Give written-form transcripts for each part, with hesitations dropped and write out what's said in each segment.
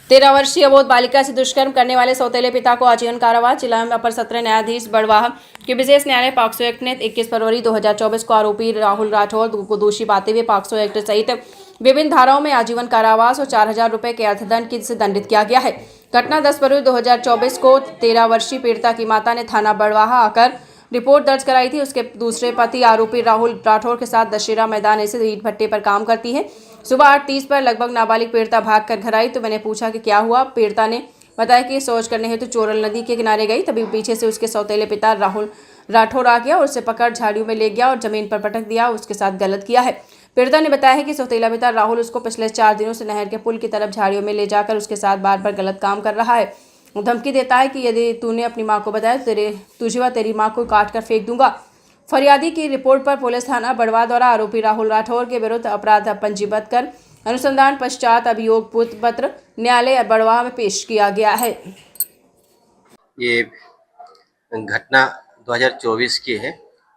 13 वर्षीय अबोध बालिका से दुष्कर्म करने वाले सौतेले पिता को आजीवन कारावास। जिला अपर सत्र न्यायाधीश बड़वाह के विशेष न्यायालय पॉक्सो एक्ट ने 21 फरवरी 2024 को आरोपी राहुल राठौर को दोषी पाते हुए पॉक्सो एक्ट सहित विभिन्न धाराओं में आजीवन कारावास और 4000 रुपए के अर्थदंड से दंडित किया गया है। घटना 10 फरवरी 2024 को 13 वर्षीय पीड़िता की माता ने थाना बड़वाह आकर रिपोर्ट दर्ज कराई थी। उसके दूसरे पति आरोपी राहुल राठौर के साथ दशहरा मैदान स्थित ईंट भट्टे पर काम करती है। सुबह 8:30 पर लगभग नाबालिग पीड़िता भागकर घर आई तो मैंने पूछा कि क्या हुआ। पीड़िता ने बताया कि शौच करने हेतु चोरल नदी के किनारे गई, तभी पीछे से उसके सौतेले पिता राहुल राठौर आ गया और उसे पकड़ झाड़ियों में ले गया और जमीन पर पटक दिया। उसके साथ गलत किया है। पीड़िता ने बताया है कि सौतेला पिता राहुल उसको पिछले 4 दिनों से नहर के पुल की तरफ झाड़ियों में ले जाकर उसके साथ बार बार गलत काम कर रहा है। धमकी देता है कि यदि तूने अपनी मां को बताया तो तुझे व तेरी मां को काट कर फेंक दूंगा। फरियादी की रिपोर्ट पर पुलिस थाना बड़वाह द्वारा आरोपी राहुल राठौर के विरुद्ध अपराध पंजीबद्ध कर अनुसंधान पश्चात अभियोग पत्र न्यायालय बड़वाह में पेश किया गया है। ये घटना 2024 की है।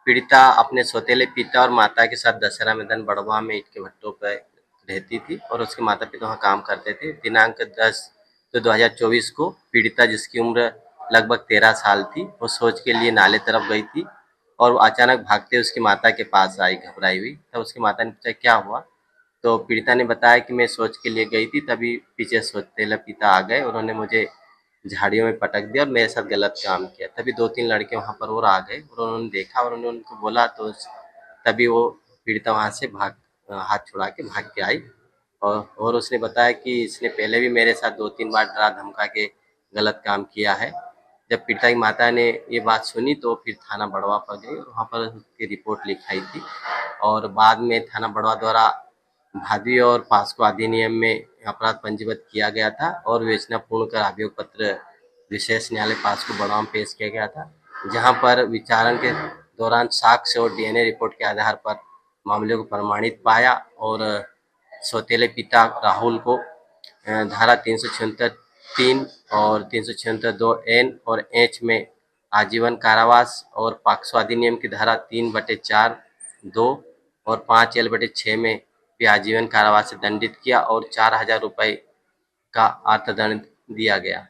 पीड़िता अपने सौतेले पिता और माता के साथ दशहरा मैदान बड़वाह में ईंट के भट्टों पर रहती थी और उसके माता पिता वहाँ काम करते थे। दिनांक 10 तो 2024 को पीड़िता, जिसकी उम्र लगभग 13 साल थी, वो शौच के लिए नाले तरफ गई थी और अचानक भागते उसकी माता के पास आई घबराई हुई। तब उसकी माता ने पूछा क्या हुआ, तो पीड़िता ने बताया कि मैं शौच के लिए गई थी, तभी पीछे सौतेला पिता आ गए, उन्होंने मुझे झाड़ियों में पटक दिया और मेरे साथ गलत काम किया। तभी 2-3 लड़के वहाँ पर और आ गए और उन्होंने देखा और उन्होंने उनको बोला, तो तभी वो पीड़िता वहाँ से हाथ छुड़ा के भाग के आई। और उसने बताया कि इसने पहले भी मेरे साथ 2-3 बार डरा धमका के गलत काम किया है। जब पीड़िता की माता ने ये बात सुनी तो फिर थाना बड़वाह पर गई और वहाँ पर उसकी रिपोर्ट लिखाई थी और बाद में थाना बड़वाह द्वारा भादवी और पॉक्सो अधिनियम में अपराध पंजीबद्ध किया गया था और विवेचना पूर्ण कर अभियोग पत्र विशेष न्यायालय पॉक्सो बड़वाह में पेश किया गया था, जहां पर विचारण के दौरान साक्ष्य और डीएनए रिपोर्ट के आधार पर मामले को प्रमाणित पाया और सौतेले पिता राहुल को धारा 376(3) और 376(2) और एच में आजीवन कारावास और पॉक्सो अधिनियम की धारा 3/4, 2 और 5L/6 में भी आजीवन कारावास से दंडित किया और 4000 रुपये का अर्थदंड दिया गया।